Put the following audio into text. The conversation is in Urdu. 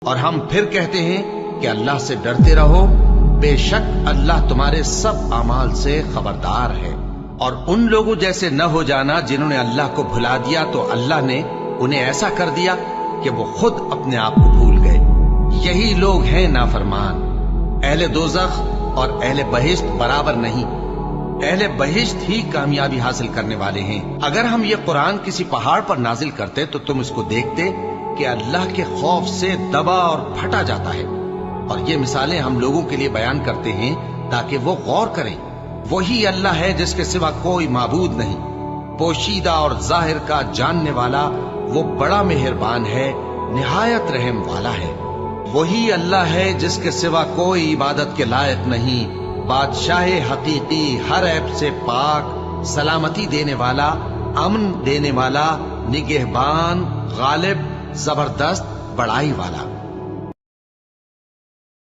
اور ہم پھر کہتے ہیں کہ اللہ سے ڈرتے رہو، بے شک اللہ تمہارے سب اعمال سے خبردار ہے۔ اور ان لوگوں جیسے نہ ہو جانا جنہوں نے اللہ کو بھلا دیا تو اللہ نے انہیں ایسا کر دیا کہ وہ خود اپنے آپ کو بھول گئے۔ یہی لوگ ہیں نافرمان۔ اہل دوزخ اور اہل بہشت برابر نہیں، اہل بہشت ہی کامیابی حاصل کرنے والے ہیں۔ اگر ہم یہ قرآن کسی پہاڑ پر نازل کرتے تو تم اس کو دیکھتے کہ اللہ کے خوف سے دبا اور پھٹا جاتا ہے۔ اور یہ مثالیں ہم لوگوں کے لیے بیان کرتے ہیں تاکہ وہ غور کریں۔ وہی اللہ ہے جس کے سوا کوئی معبود نہیں، پوشیدہ اور ظاہر کا جاننے والا، وہ بڑا مہربان ہے، نہایت رحم والا ہے۔ وہی اللہ ہے جس کے سوا کوئی عبادت کے لائق نہیں، بادشاہ حقیقی، ہر عیب سے پاک، سلامتی دینے والا، امن دینے والا، نگہبان، غالب، زبردست، بڑائی والا۔